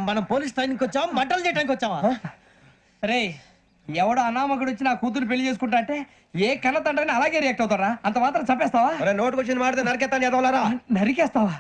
మనం police training వచ్చావా మంటలు చేయడానికి వచ్చావా? రే ఎవడో అనామకుడు వచ్చి నా కూతురు పెళ్లి చేసుకుంటా అంటే ఏ కన్న తండ్రిని అలాగే రియాక్ట్ అవుతారా? అంత మాత్రం చంపేస్తావా? నోటుకు వచ్చిన మాడితే నరికేస్తాను చదవాలరా. నరికేస్తావా?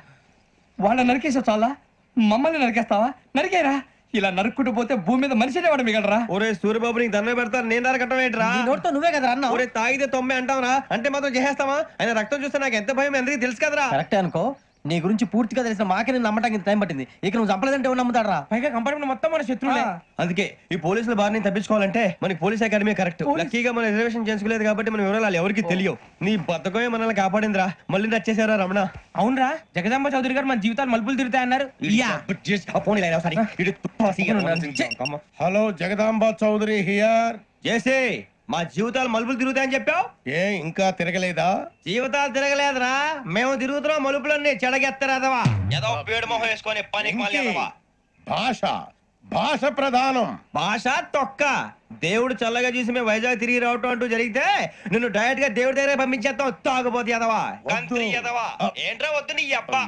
వాళ్ళ నరికేసా చాలా మమ్మల్ని నరికేస్తావా? నరికేరా. ఇలా నరుక్కుంటూ పోతే భూమి మీద మనిషినే వాడు మిగలరా. ఒరే సూర్యబాబు నీకు దండ పెడతాను, నేను నరకటం ఏంట్రా? నోటితో నువ్వే కదా అన్న. ఒరే తాగితే తొమ్మే అంటావురా, అంటే మాత్రం చేసేస్తావా? ఆయన రక్తం చూస్తే నాకు ఎంత భయం అందరికీ తెలుసు కదరా. కరెక్టే అనుకో, నీ గురించి పూర్తిగా తెలిసిన మాకే నేను నమ్మటానికి టైం పట్టింది. ఇక నువ్వు చంపలేదంటే ఎవరు నమ్ముతాడరా? పైగా కంపార్ట్మెంట్ మొత్తం మన శత్రువులే. అందుకే ఈ పోలీసుల బారి నుంచి తప్పించుకోవాలంటే మనకి పోలీస్ అకాడమీ కరెక్ట్. లక్కీగా మనం రిజర్వేషన్ చేసుకోలేదు కాబట్టి మనం వివరాలు ఎవరికి తెలియవు. నీ బతకమే మనల్ని కాపాడిందిరా. మళ్ళీ నచ్చేసారా రమణ? అవునరా, జగదాంబ చౌదరి గారు మన జీవితాలు మలుపులు తిరుగుతాయన్నారు. Hello, Jagadamba Chaudhary here. చేసే మా జీవితాలు మలుపులు తిరుగుతాయని చెప్పావు. ఏ ఇంకా తిరగలేదా? జీవితాలు తిరగలేదురా, మేము తిరుగుతున్నాం మలుపులన్నీ. చెడగెత్తరాదవా ఏదో పేడు మొహం వేసుకొని పనికి భాష భాష ప్రధానం. భాష తొక్క. దేవుడు చల్లగా చూసి మేము వైజాగ్ తిరిగి రావటం అంటూ జరిగితే నిన్ను డైరెక్ట్ గా దేవుడి దగ్గర పంపించేస్తాం. తాగుపోతే ఎదవా గంత్రి ఎదవా. ఏంట్రా వద్దు నీ అబ్బా.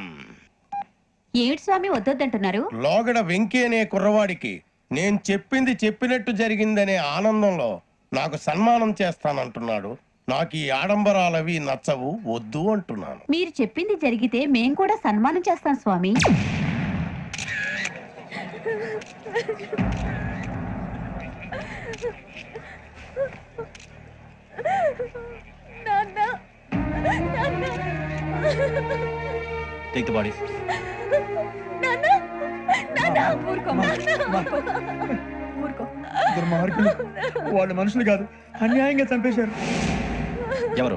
ఏమిటి స్వామి వద్దంటున్నారు? లోగడ వెంకీ అనే కుర్రవాడికి నేను చెప్పింది చెప్పినట్టు జరిగిందనే ఆనందంలో నాకు సన్మానం చేస్తానంటున్నాడు. నాకు ఈ ఆడంబరాలవి నచ్చవు, వద్దు అంటున్నాను. మీరు చెప్పింది జరిగితే మేం కూడా సన్మానం చేస్తాం స్వామి. Take the bodies. వాళ్ళు మనుషులు కాదు, అన్యాయంగా చంపేశారు. ఎవరు?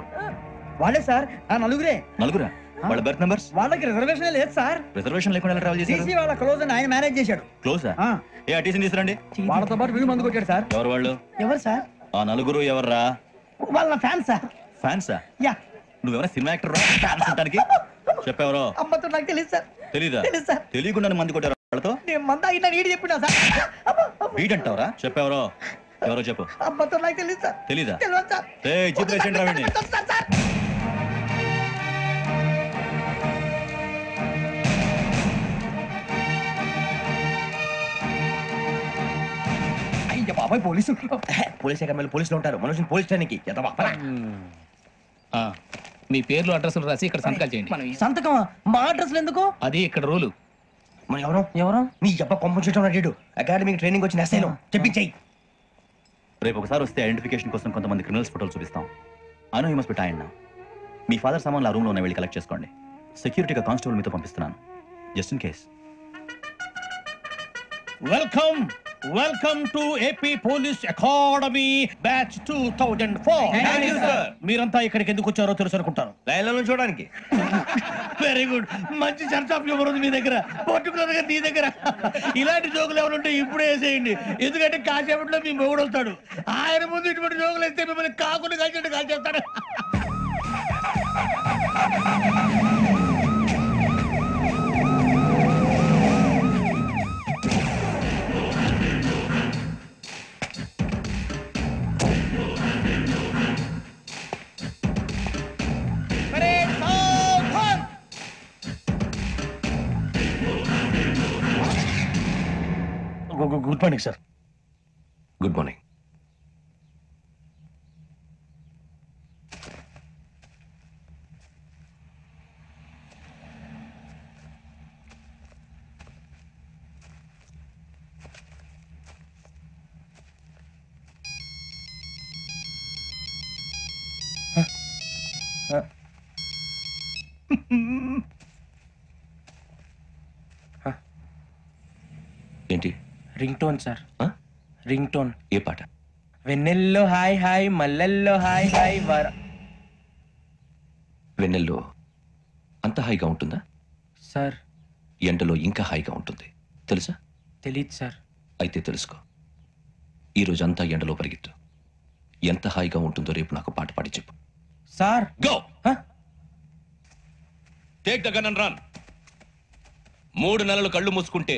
వాళ్ళే సార్, ఆ నలుగురే. నలుగురా? వాళ్ళ బర్త్ నంబర్స్? వాళ్ళకి రిజర్వేషన్ లేదు సార్. రిజర్వేషన్ లేకుండా ట్రావెల్ చేశారు? టీసీ వాళ్ళ క్లోజ్ అని ఆయన మేనేజ్ చేశాడు. క్లోజా? ఏ టీసీని తీసుకురండి. వాళ్ళతో పాటు వీళ్ళు మందు కొట్టాడు సార్. ఎవరు వాళ్ళు? ఎవరు సార్? ఆ నలుగురు ఎవర్రా? వాళ్ళ ఫ్యాన్స్ సార్. ఫ్యాన్సా? యా. నువ్వెవరా సినిమా యాక్టర్ రా ఫ్యాన్స్ అంటానికి? చెప్పెవరో? అమ్మతో నాకు తెలియదు సార్. తెలీదా? తెలుసు సార్. తెలియకుండా మంది కొట్టారు వాళ్ళతో? నేను మంద అయినా నీడి చెప్పినా సార్. వీడంటావరా? చెప్పెవరో? ఎవరో చెప్పు. అమ్మతో నాకు తెలియదు సార్. తెలీదా? తెలియదు సార్. చెప్పేసి రావండి. అయ్య బాబాయ్ పోలీసు. పోలీస్ అకాడమీలో పోలీసులు ఉంటారు, మనుషులు పోలీస్ ట్రైనింగ్ ఎదవా. మీ పేర్లు అడ్రస్లు రాసి ఇక్కడ సంతకాలు చేయండి. సంతకమా? మా అడ్రస్లు ఎందుకు? అది ఇక్కడ రూలు. మనం ఎవరు నీ అబ్బా పంపించడం అడిగాడు. అకాడమీకి ట్రైనింగ్ వచ్చిన ఎస్ఐలో చెప్పించాయి. రేపు ఒకసారి వస్తే ఐడెంటిఫికేషన్ కోసం కొంతమంది క్రిమినల్స్ ఫోటోలు చూపిస్తాం. అను you must be tired now. మీ ఫాదర్ సామాన్లు ఆ రూమ్లో ఉన్న వెళ్ళి కలెక్ట్ చేసుకోండి. సెక్యూరిటీగా కానిస్టేబుల్ మీతో పంపిస్తున్నాను, just in case. Welcome to AP police academy batch 2004. మీరంతా ఇక్కడికి ఎందుకు వచ్చారో తెలుసు అనుకుంటాను. లైన్లో చూడడానికి. వెరీ గుడ్, మంచి చర్చ ఆఫ్ హ్యూమర్ ఉంది మీ దగ్గర, పర్టికులర్ గా నీ దగ్గర. ఇలాంటి జోకులు ఎవరుంటే ఇప్పుడే వేసేయండి, ఎందుకంటే కాసేపట్లో మీ మొగుడు వస్తాడు. ఆయన ముందు ఇటువంటి జోకులు వేస్తే మిమ్మల్ని కాకుండా కాల్చేట్టు కాల్చేస్తాడు. Good morning sir. Good morning. ఏంటి? Ring tone sir. Ring tone. ఏ పాట? వెన్నెల్లో హాయ్ హాయ్, మల్లెల్లో హాయ్ హాయ్. వెన్నెల్లో అంత హాయిగా ఉంటుందా సార్? ఎండలో ఇంకా హాయిగా ఉంటుంది తెలుసా? తెలీదు సార్. అయితే తెలుసుకో. ఈరోజు అంతా ఎండలో పరిగెత్తు. ఎంత హాయిగా ఉంటుందో రేపు నాకు పాట పాడి చెప్పు. Sir go. Take the gun and run. 3 నెలలు కళ్ళు మూసుకుంటే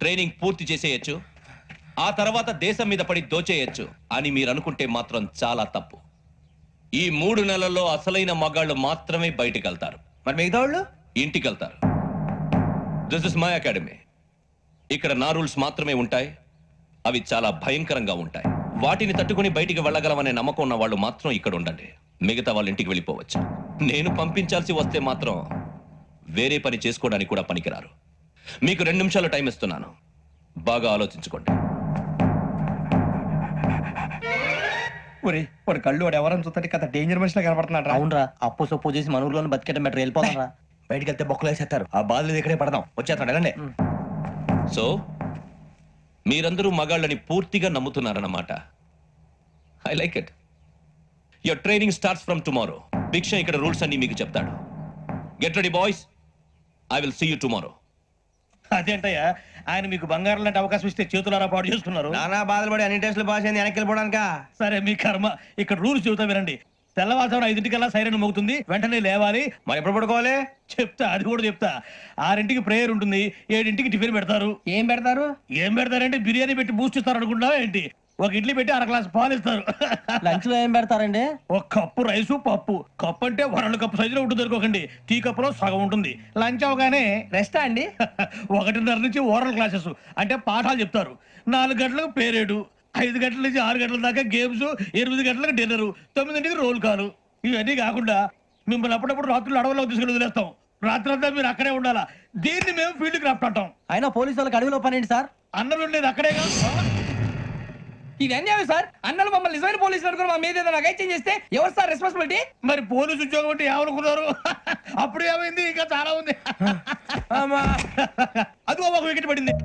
ట్రైనింగ్ పూర్తి చేసేయచ్చు, ఆ తర్వాత దేశం మీద పడి దోచేయచ్చు అని మీరు అనుకుంటే మాత్రం చాలా తప్పు. ఈ 3 నెలల్లో అసలైన మగాళ్ళు మాత్రమే బయటికి వెళ్తారు. మరి మిగతా వాళ్ళు ఇంటికి వెళ్తారు. This is my academy. ఇక్కడ నా రూల్స్ మాత్రమే ఉంటాయి. అవి చాలా భయంకరంగా ఉంటాయి. వాటిని తట్టుకుని బయటికి వెళ్ళగలమనే నమ్మకం ఉన్న వాళ్ళు మాత్రం ఇక్కడ ఉండండి. మిగతా వాళ్ళ ఇంటికి వెళ్ళిపోవచ్చు. నేను పంపించాల్సి వస్తే మాత్రం వేరే పని చేసుకోవడానికి కూడా పనికిరారు. మీకు 2 నిమిషాలు టైం ఇస్తున్నాను. బాగా ఆలోచించుకోండి. ఒరే వాడు కళ్ళు వాడు ఎవరైనా చూస్తే కదా డేంజర్ మనిషిలో కనపడుతున్నాడు రా. అవునరా, అప్పు సొప్పు చేసి మన ఊర్లో బతికేట మెట్రో వెళ్ళిపోతారా. బయటికి వెళ్తే బొక్కలు వేసేస్తారు. ఆ బాధలు ఇక్కడే పడదాం. వచ్చేస్తాడు వెళ్ళండి. సో మీరందరూ మగాళ్ళని పూర్తిగా నమ్ముతున్నారన్నమాట. I like it. Your training starts from tomorrow. Bhiksha ఇక్కడ రూల్స్ అన్ని మీకు చెప్తాడు. Get ready boys. I will see you tomorrow. అదేంటయ్యా, ఆయన మీకు బంగారం లాంటి అవకాశం ఇస్తే చేతులారా పాటు చేసుకున్నారు. నానా బాధలు పడి అన్ని టెస్టులు పాస్ అయింది, వెనక్కి వెళ్ళిపోవడానికా? సరే మీ కర్మ. ఇక్కడ రూల్స్ చెబుతా వినండి. తెల్లవారుజామున 5 సైరన్ మోగుతుంది, వెంటనే లేవాలి. మరి ఎప్పుడు పడుకోవాలి? చెప్తా, అది కూడా చెప్తా. 6 ప్రేయర్ ఉంటుంది, 7 టిఫిన్ పెడతారు. ఏం పెడతారు? ఏం పెడతారంటే బిర్యానీ పెట్టి బూస్ట్ ఇస్తారు అనుకుంటావా ఏంటి? ఒక ఇడ్లీ పెట్టి 1 గ్లాస్ పాలు ఇస్తారు. లంచ్ లో ఏం పెడతారండి? ఒక కప్పు రైసు పప్పు. కప్పు అంటే 2 కప్పు సైజులో ఉంటుంది అనుకోకండి. టీ కప్పులో సగం ఉంటుంది. లంచ్ అవగానే రెస్టా అండి? 1:30 నుంచి ఓరల్ క్లాసెస్ అంటే పాఠాలు చెప్తారు. 4 గంటలకు పేరేడు, 5 గంటల నుంచి 6 గంటల దాకా గేమ్స్, 8 గంటలకు డిన్నర్, 9 రోల్ కాలు. ఇవన్నీ కాకుండా మిమ్మల్ని అప్పుడప్పుడు రాత్రులు అడవుల్లో తీసుకుని వదిలేస్తాం. రాత్రి అంతా మీరు అక్కడే ఉండాలా. దీన్ని మేము ఫీల్డ్ క్రాఫ్ట్ అంటాం. అయినా పోలీసు వాళ్ళకి అడవిలో పని ఏంటి సార్? అన్నం ఉండేది అక్కడే కాదు. ఇది అన్యాయం సార్. అన్నలు మమ్మల్ని నిజమైన పోలీసులు అనుకుని మా మీద ఏదైనా అగైత్యం చేస్తే ఎవరు సార్ రెస్పాన్సిబిలిటీ? మరి పోలీసు ఉద్యోగం అంటే ఏమనుకున్నారు? అప్పుడు ఏమైంది? ఇంకా చాలా ఉంది. అదిగో ఒక వికెట్ పడింది.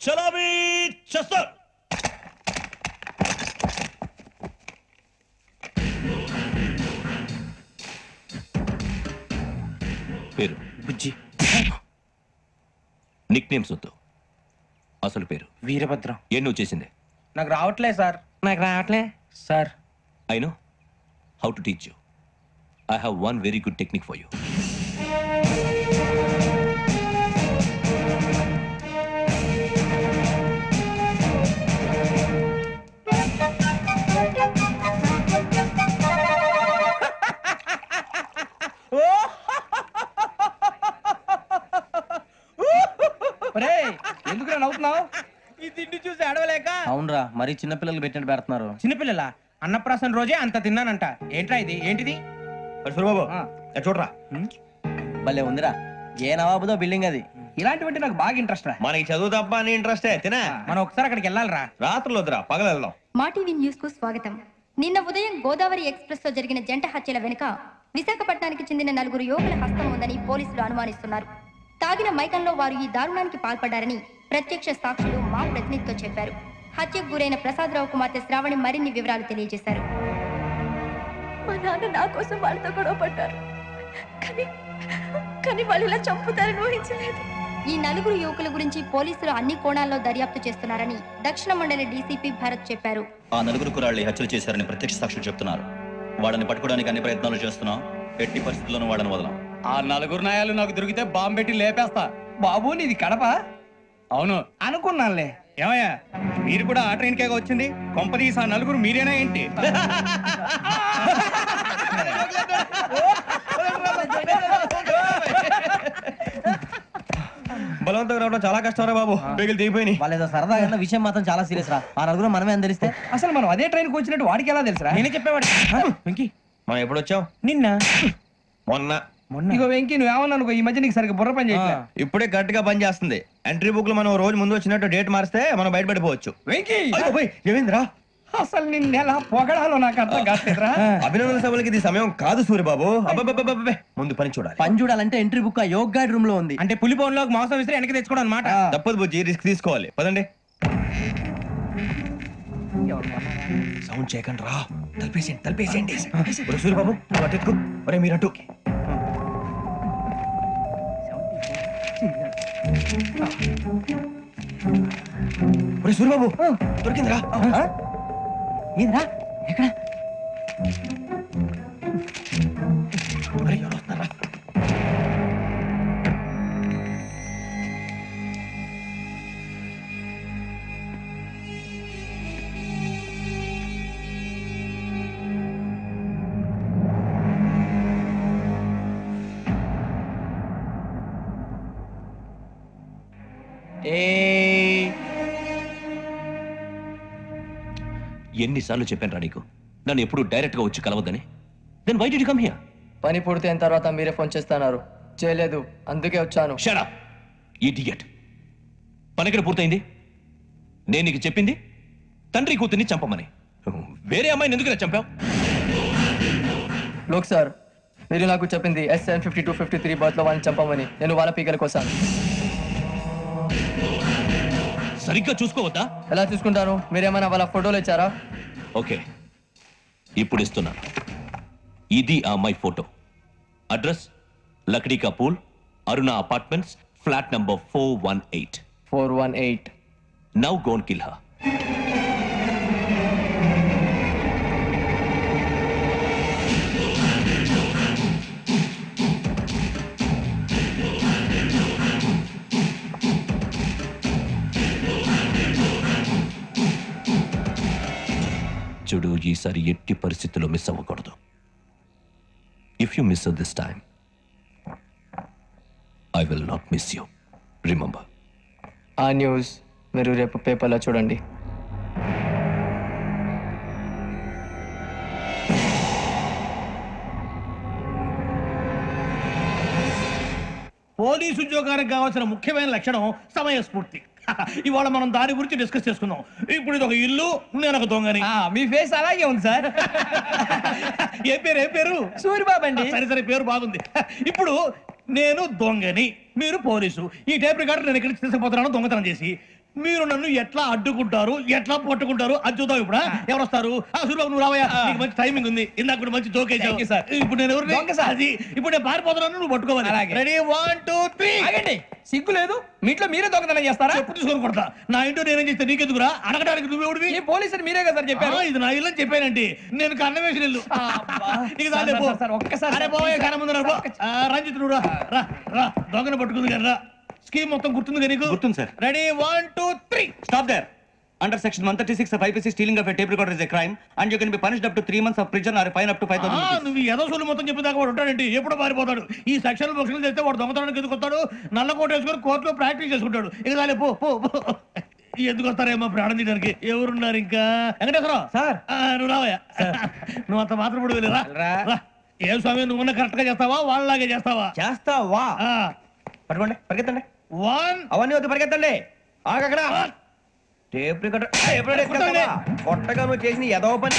చలామీ చేస్తారు. పేరు బుజ్జి. నిక్ నేమ్స్ వద్దు. అసలు పేరు వీరభద్రం. ఏం నువ్వు చేసింది? నాకు రావట్లే సార్. నాకు రావట్లే sir. I know how to teach you. I have one very good technique for you. ఎందుకు నవ్వుతున్నావు? ఈ తిండి చూసి అడవలేక. అవునరా, మరి చిన్నపిల్లలు పెట్టినట్టు పెడుతున్నారు. చిన్నపిల్లల అన్నప్రాసన రోజే అంత తిన్నానంట. ఏంట్రా ఇది? ఏంటిది? బాబు చూడరా, భలే ఉందిరా. ఏ నవాబుదో బిల్డింగ్ అది. ఇలాంటివంటే నాకు బాగా ఇంట్రెస్ట్ రా. మనకి చదువు తప్ప అని ఇంట్రెస్టే. తినా మనం ఒకసారి అక్కడికి వెళ్ళాలిరా. రాత్రులు వద్దురా, పగలు వెళ్దాం. మా టీవీ న్యూస్ కు స్వాగతం. నిన్న ఉదయం గోదావరి ఎక్స్ప్రెస్ లో జరిగిన జంట హత్యల వెనుక విశాఖపట్నానికి చెందిన 4 యువకుల హస్తం ఉందని పోలీసులు అనుమానిస్తున్నారు. తాగిన మైకంలో వారు ఈ దారుణానికి పాల్పడ్డారని ప్రత్యక్ష సాక్షులు మా ప్రతినిధితో చెప్పారు. హత్యకు గురైన ప్రసాదరావు కుమార్తె శ్రావణి మరిన్ని వివరాలు తెలియజేశారు. మా నాన్న నా కోసం వాళ్ళతో గొడవ పడ్డారు, కానీ వాళ్ళు ఇలా చంపుతారని ఊహించలేదు. ఈ 4 యువకుల గురించి పోలీసులు అన్ని కోణాల్లో దర్యాప్తు చేస్తున్నారని దక్షిణ మండలి డీసీపీ భరత్ చెప్పారు. ఆ 4 కుర్రాళ్ళు హత్యలు చేశారని ప్రత్యక్ష సాక్షులు చెప్తున్నారు. వాళ్ళని పట్టుకోవడానికి అన్ని ప్రయత్నాలు చేస్తున్నాం. ఎట్టి పరిస్థితుల్లోనూ వాళ్ళని వదలం. ఆ 4 నాయాలు నాకు దొరికితే బాంబు పెట్టి లేపేస్తా. బాబు నీది కడప? అవును అనుకున్నానులే. ఏమయ్యా, మీరు కూడా ఆ ట్రైన్ కేగా వచ్చింది? కొంపదీసి ఆ 4 మీరేనా ఏంటి? బలవంతంగా రావడం చాలా కష్టం రా బాబు. బేగులు దిగిపోయినాయి. వాళ్ళేదో సరదాగా విషయం మాత్రం చాలా సీరియస్ రా. ఆ 4 మనమే అని తెలిస్తే అసలు మనం అదే ట్రైన్కి వచ్చినట్టు వాడికి ఎలా తెలుసురా? నేనే చెప్పేవాడు. వెంకీ, మనం ఎప్పుడు వచ్చాం? నిన్న మొన్న. ఇగో వెంకీ, నువ్వేమన్నా అనుకో, ఈ మధ్య నీకు సరిగ్గా బుర్ర పని చేయట్లేదు. ఇప్పుడే కరెక్ట్ గా పని చేస్తుంది. ఎంట్రీ బుక్ లో మనం రోజు ముందు వచ్చినట్టు డేట్ మారిస్తే మనం బయటపడిపోవచ్చు. వెంకీ, ఏమైందిరా? అసలు నిన్న ఎలా పొగడాలో నాకు అర్థం కాట్లేదురా. అభినందన సభలకి ఇది సమయం కాదు సూర్యబాబు. అబ్బబ్బబ్బబ్బబ్బే, ముందు పని చూడాలి. పని చూడాలంటే ఎంట్రీ బుక్ ఆ యోగ్ గైడ్ రూమ్ లో ఉంది. అంటే పులిపోన్లోకి మాంసం విసిరి వెనక్కి తెచ్చుకోవడం అనమాట. తప్పదు బుజ్జి, రిస్క్ తీసుకోవాలి. పదండి. సౌండ్ చేయకండి రా. తలపేసేయండి. సూర్యబాబు నువ్వు అటు ఎత్తుకో. ఒరే మీరు అటు. సూరిబాబు దొరికిందిరా. ఏంద్రా ఎక్కడ అరే, ఎవరు వస్తున్నారా? ఎన్నిసార్లు చెప్పాను రా నీకు నన్ను ఎప్పుడు డైరెక్ట్ గా వచ్చి కలవద్దని. Then why did you come here? పని పూర్తయిన తర్వాత మీరే ఫోన్ చేస్తున్నారు, చేయలేదు, అందుకే వచ్చాను. Shut up idiot. పని ఎక్కడ పూర్తయింది? నేను నీకు చెప్పింది తండ్రి కూతుర్ని చంపమని. వేరే అమ్మాయిని ఎందుకు చంపావు? లోక్ సార్, మీరు నాకు చెప్పింది SN 5253 బర్త్ లో వాళ్ళని చంపమని. నేను వాళ్ళ పీకల కోసం. సరిగ్గా చూసుకోవద్దా? ఎలా చూసుకుంటాను? మీరేమైనా వాళ్ళ ఫోటోలు ఇచ్చారా? ఓకే, ఇప్పుడు ఇస్తున్నాను. ఇది ఆ అమ్మాయి photo. Address Lakdi ka pool, Aruna apartments, flat number 418. 418. Now go and kill her. చూడు, ఈసారి ఎట్టి పరిస్థితుల్లో మిస్ అవ్వకూడదు. If you miss this time I will not miss you. Remember. ఆ న్యూస్ మీరు రేపు పేపర్లో చూడండి. పోలీసు ఉద్యోగానికి కావాల్సిన ముఖ్యమైన లక్షణం సమయస్ఫూర్తి. ఇవాళ మనం దాని గురించి డిస్కస్ చేసుకుందాం. ఇప్పుడు ఇది ఒక ఇల్లు, నేను ఒక దొంగని. మీ ఫేస్ అలాగే ఉంది సార్. ఏ పేరు? సూరిబాబు అండి. సరే పేరు బాగుంది. ఇప్పుడు నేను దొంగని, మీరు పోలీసు. ఈ టైప్ రికార్డు నేను ఇక్కడికి తీసుకుపోతున్నాను దొంగతనం చేసి. మీరు నన్ను ఎట్లా అడ్డుకుంటారు, ఎట్లా పట్టుకుంటారు అది చూద్దాం. ఇప్పుడు ఎవరు వస్తారు? సూరిబాబు నువ్వు రావయ్యా, నీకు మంచి టైమింగ్ ఉంది. ఇందాక కూడా మంచి జోకేసావు. ఇప్పుడు నేను ఎవరు? అది ఇప్పుడు నేను పారిపోతున్నాను, నువ్వు పట్టుకోవాలి. రెడీ 1 2 3. ఆగండి, సిగ్గు లేదు? మీ ఇంట్లో మీరే దొంగతనం చేస్తారా? ఎప్పుడు తీసుకొని కొడతా. నా ఇంట్లో నేనేం చేస్తే నీకెందుకురా? అడగడానికి నువ్వెవడివి? ఈ పోలీసులు మీరే కదా సార్ చెప్పారు. ఇది నా ఇల్లు అని చెప్పానండి. నేను కన్న వేసిన ఇల్లు. ఒక్కసారి అరే బాబు, కన్న ముందు రంజిత్ నువ్వు రా రా. దొంగను పట్టుకుంది కదా. స్కీమ్ మొత్తం గుర్తుంది కదా నీకు? గుర్తుంది sir. Ready 1 2 3. Stop there. Under section 136 of IPC, stealing of a tape recorder is a crime and you can be punished up to 3 months of prison or a fine up to 5,000 rupees. నువ్వు ఏదో సొల్లు మొత్తం చెప్పేదాకా వాడు ఉంటాడండి. ఎప్పుడో పారిపోతాడు. ఈ సెక్షన్ బుక్స్లు చేస్తే వాడు దొంగతనానికి ఎందుకు వస్తాడు? నల్ల కోట వేసుకొని కోర్టులో ప్రాక్టీస్ చేసుకుంటాడు. ఇక దాలే పో పో పో. ఎందుకు వస్తారేమో ప్రాణం తీయడానికి. ఎవరున్నారు ఇంకా? వెంకటేశ్వరరావు సార్, నువ్వు రావయ్యా. నువ్వు అంత మాత్రం ఇప్పుడు వెళ్ళిరా. ఏ స్వామి, నువ్వు కరెక్ట్ గా చేస్తావా వాళ్ళలాగే చేస్తావా? చేస్తావా? పట్టుకోండి, పరిగెత్తండి. 1 అవన్నీ వద్దు, పరిగెత్తండి. ఆగక్కడ టేప్ రికార్డర్ కొట్టగా నువ్వు చేసిన ఎదవ పని.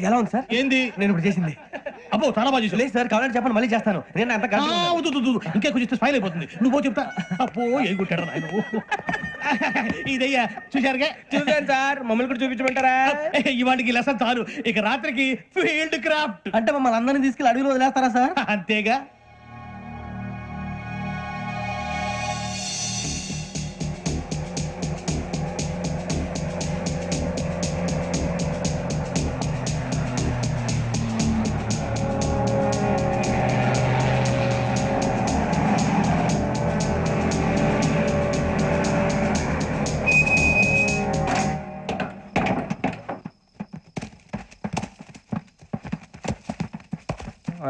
ఎలా ఉంది సార్? ఏంది నేను ఇప్పుడు చేసింది? అబ్బో చాలా బాగా చేసావు. లేదు సార్, కావాలంటే చెప్పండి, మళ్ళీ చేస్తాను. నేను అంత ఇంకా కొంచెం స్మైల్ అయిపోతుంది. నువ్వు చెప్తా. అప్పో ఏ కొట్టాడు నాయన. ఇదయ్యా చూశారుగా? చూసాను సార్, మమ్మల్ని కూడా చూపించమంటారా? ఇవాటికి లెసన్ చాలు. ఇక రాత్రికి ఫీల్డ్ క్రాఫ్ట్. అంటే మమ్మల్ని అందరినీ తీసుకెళ్ళి అడుగులు వదిలేస్తారా సార్? అంతేగా.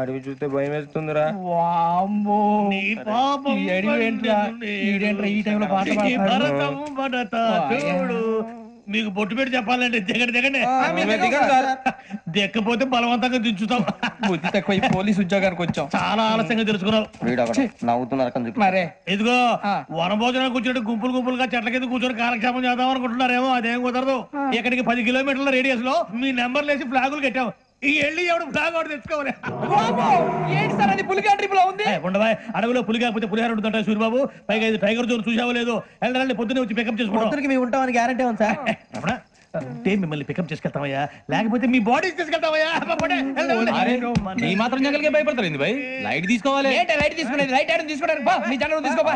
అడవి చూస్తే భయం వేస్తుందిరా. నీ పాపం ఈ టైంలో పాట భరతం భరత చూడు. మీకు బొట్టు పెట్టి చెప్పాలంటే దిగండి. దిక్కపోతే బలవంతంగా దించుతాం. బుద్ధి తక్కువ, ఈ పోలీస్ ఉద్యోగానికి వచ్చాం. చాలా ఆలస్యంగా తెలుసుకున్నావు. నవ్వుతున్నారు. మరే ఇదిగో వనభోజనం కూర్చొని గుంపులుగా చెట్ల కింద కూర్చొని కాలక్షేపం చేద్దాం అనుకుంటున్నారేమో. అదేం కుదరదు. ఇక్కడికి 10 కిలోమీటర్ల రేడియస్ లో మీ నెంబర్లు వేసి ఫ్లాగులు కట్టాం. ఈ వెళ్ళి ఎవడు ఫ్లాగ్ ఒకటి తెచ్చుకోవాలి. ఏంటి సార్ అది? పులిగా ట్రిప్ లో ఉంది. ఉండవా, అడవిలో పులి కాకపోతే పులిహార ఉంటుంటాయి సూరిబాబు. పైగా ఇది టైగర్ జోన్ చూసావో లేదో. వెళ్ళండి, పొద్దున్నే వచ్చి పికప్ చేసుకుంటాం. మేము ఉంటామని గ్యారంటీ ఉంది సార్. అంటే మిమ్మల్ని పికప్ చేసుకెళ్తామయ్యా, లేకపోతే మీ బాడీ తీసుకెళ్తామయ్యా. అరే ఈ మాత్రం జంగల్కే భయపడతారు భయ్. లైట్ తీసుకోవాలి. లైట్ తీసుకునేది లైట్ ఐటమ్ తీసుకోవడానికి బా నీ జంగల్ తీసుకోబా.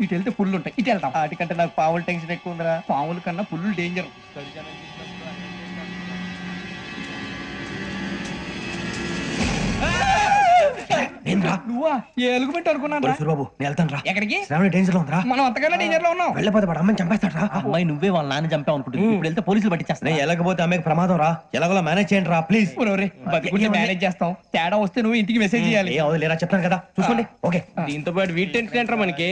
ఇటు వెళ్తే పుల్లు ఉంటాయి, ఇటు వెళ్తాం. వాటికంటే నాకు పావుల టెన్షన్ ఎక్కువ ఉందిరా. పాముల కన్నా పుల్లు డేంజర్. నువ్వా ఏ ఎలుగు పెట్టి అనుకున్నాను. బాబు నేను వెళ్తాను రా. ఎక్కడికి? శ్రావణి డేంజర్ లో ఉందిరా. మనం అంతకన్నా డేంజర్ లో ఉన్నాం. వెళ్ళపోతే వాడు అమ్మని చంపేస్తాడు రా. అమ్మాయి నువ్వే వాళ్ళ నాన్న చంపావు అనుకుంటుంది. ఇప్పుడు వెళ్తే పోలీసులు పట్టించేస్తా. నేను వెళ్ళకపోతే అమ్మకి ప్రమాదం రా. ఎలాగోలా మేనేజ్ చేయండి రా ప్లీజ్. బతికుంటే మేనేజ్ చేస్తాం, తేడా వస్తే నువ్వు ఇంటికి మెసేజ్ చేయాలి. ఏ అవదు లేరా చెప్తాను కదా చూసుకోండి. ఓకే దీంతో పాటు వీటి టెన్షన్ ఏంట్రా మనకి.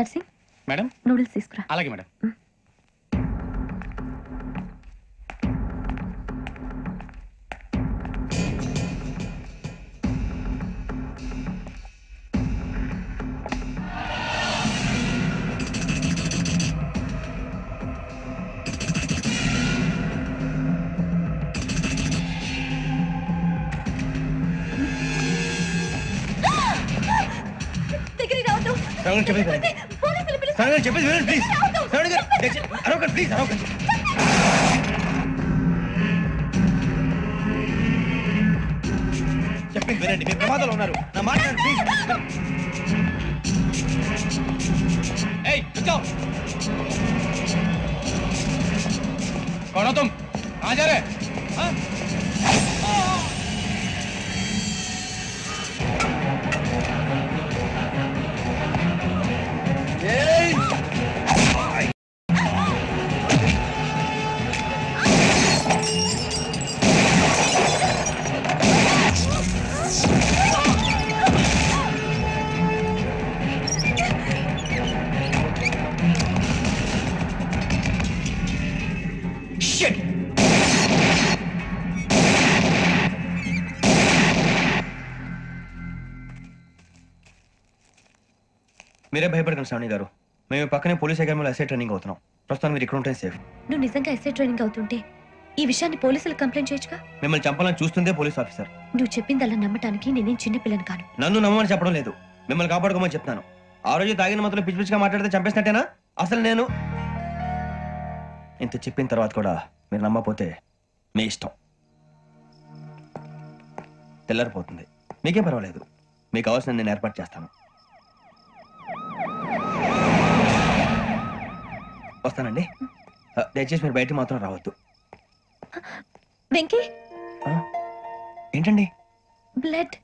నర్సింగ్ మేడం నూడిల్స్ తీసుకురా. అలాగే మేడం. దగ్గరికి రావద్దు. శ్రావణి చెప్పేది వినండి. పోలీసులు పిలుస్తారు. శ్రావణి గారు చెప్పేది వినండి ప్లీజ్. శ్రావణి గారు అరవకండి ప్లీజ్ అరవకండి. చెప్పేది వినండి, మీరు ప్రమాదంలో ఉన్నారు. నా మాట వినండి, ప్లీజ్. ఏయ్ रुको कौन हो तुम? कहाँ जा रहे? हाँ? మీరే భయపడకండి శ్రావణి గారు. మేము పక్కనే పోలీస్ అకాడమీలో ఎస్ఐ ట్రైనింగ్ అవుతున్నాం. ప్రస్తుతం మీరు ఇక్కడ ఉంటే సేఫ్. నువ్వు నిజంగా ఎస్ఐ ట్రైనింగ్ అవుతుంటే ఈ విషయాన్ని పోలీసులకు కంప్లైంట్ చేయొచ్చుగా. మిమ్మల్ని చంపాలని చూస్తుందే పోలీస్ ఆఫీసర్. నువ్వు చెప్పిందల్లా నమ్మటానికి నేనేం చిన్నపిల్లని కాను. నన్ను నమ్మమని చెప్పడం లేదు, మిమ్మల్ని కాపాడుకోమని చెప్తాను. ఆ రోజు తాగిన మాత్రం పిచ్చి పిచ్చిగా మాట్లాడితే చంపేసినట్టేనా? అసలు నేను ఇంత చెప్పిన తర్వాత కూడా మీరు నమ్మకపోతే మీ ఇష్టం. తెల్లారిపోతుంది, మీకేం పర్వాలేదు. మీకు కావాల్సిన నేను ఏర్పాటు చేస్తాను. వస్తానండి. దయచేసి మీరు బయటకు మాత్రం రావద్దు. వెంకీ ఏంటండి? బ్లడ్.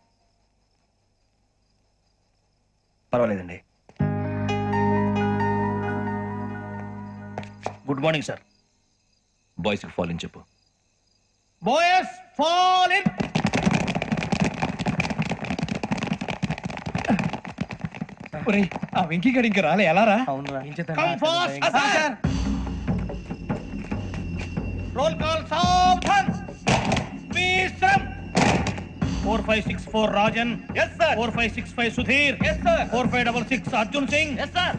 పర్వాలేదండి. Good morning sir. బాయ్స్ కి ఫాల్ ఇన్ చెప్పు. Boys fall in. ఆ వెంకీ గడి ఇంకా రాలే, ఎలా రా? Come fast sir. Roll call సావధాన్. విశ్రమ్. 4564 Rajan. yes sir. 4565 Sudheer. yes sir. 4566 Arjun Singh. yes sir.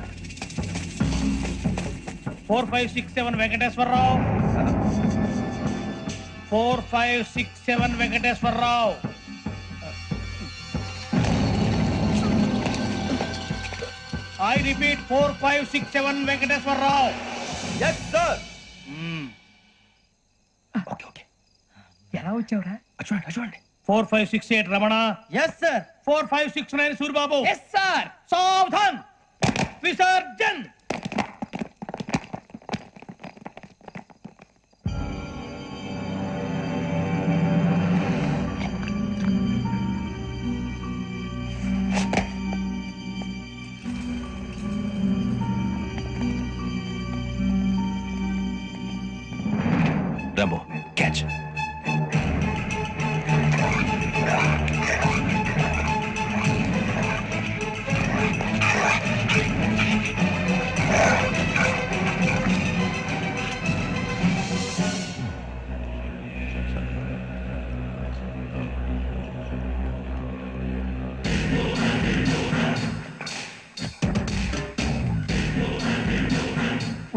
4567 Venkateswararao. 4567 Venkateswararao. I repeat 4567 Venkateswararao. yes sir. Okay okay. ఎలా వచ్చావురా? చూడండి చూడండి. 4568 Ramana. Yes sir. 4569 Suryababu. Yes sir. సావధాన్. విసర్జన్. Rambo catch.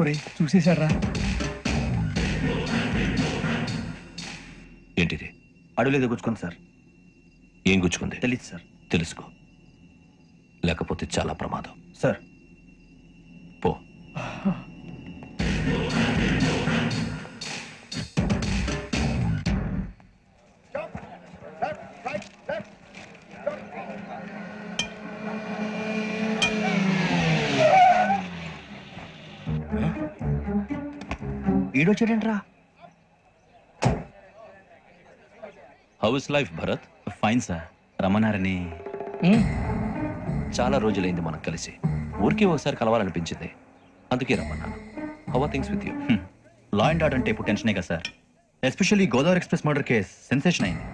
ఒరే చూసేశారా? ఏంటిది? అడుగులేదు గుచ్చుకుంది సార్. ఏం గుచ్చుకుంది? తెలీదు సార్. తెలుసుకో, లేకపోతే చాలా ప్రమాదం. సార్ ఈడొచ్చాడేంట్రా? How is life Bharat? Fine sir. రమ్మన్నారని. చాలా రోజులైంది మనం కలిసి. ఊరికే ఒకసారి కలవాలనిపించింది, అందుకే రమ్మన్నాను. How are things with you? Law and order అంటే ఇప్పుడు టెన్షనే కదా sir. Especially Godavari express murder case sensation అయింది.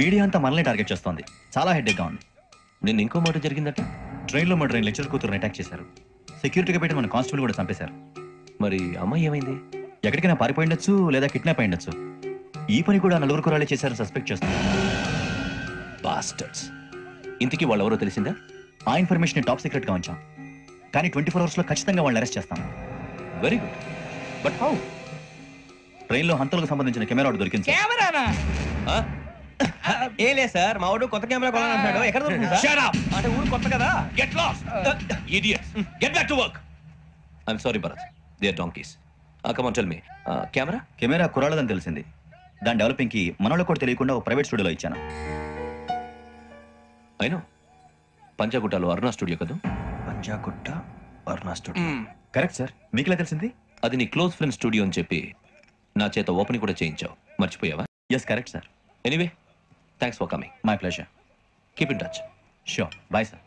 మీడియా అంతా మనల్ని టార్గెట్ చేస్తోంది. చాలా హెడ్ఏక్గా ఉంది. నిన్న ఇంకో మాట జరిగిందట. ట్రైన్లో మర్డర్ అయిన లెక్చరర్ కూతురుని అటాక్ చేశారు. సెక్యూరిటీగా పెట్టి మన కానిస్టేబుల్ కూడా చంపేశారు. మరి అమ్మాయి ఏమైంది? ఎక్కడికైనా పారిపోయిండొచ్చు, లేదా కిడ్నాప్ అయ్యుండొచ్చు. ఈ పని కూడా నలుగురు కురాలే చేశారని సస్పెక్ట్ చేస్తున్నారు. బాస్టర్స్. ఇంతకీ వాళ్ళు ఎవరో తెలిసిందా? ఆ ఇన్ఫర్మేషన్ టాప్ సీక్రెట్గా ఉంచాం, కానీ 24 అవర్స్లో ఖచ్చితంగా వాళ్ళని అరెస్ట్ చేస్తాం. Very good. But how? ట్రైన్లో హంతలకు సంబంధించిన కెమెరా ఒకటి దొరికింది సార్. కెమెరానా? ఏ లేదు సార్, మా వాడు కొత్త కెమెరా కొనాలంటున్నాడు. ఎక్కడ దొరుకుతుంది సార్? Shut up! అంటే ఊరు కొత్త కదా. Get lost! Idiots! Get back to work! I'm sorry, Bharat. They are donkeys. Come on, tell me. Camera? Camera కురాలదని తెలిసింది. దాని డెవలపింగ్కి మనోళ్ళకి కూడా తెలియకుండా ఒక ప్రైవేట్ స్టూడియోలో ఇచ్చాను. I know. పంజాగుట్టలో అరుణా స్టూడియో కదా? Panjagutta Aruna studio. Correct sir. మీకు ఎలా తెలిసింది? అది నీ క్లోజ్ ఫ్రెండ్ స్టూడియో అని చెప్పి నా చేత ఓపెనింగ్ కూడా చేయించావు. మర్చిపోయావా? Yes correct sir. Anyway, thanks for coming. My pleasure. Keep in touch. Sure. Bye sir.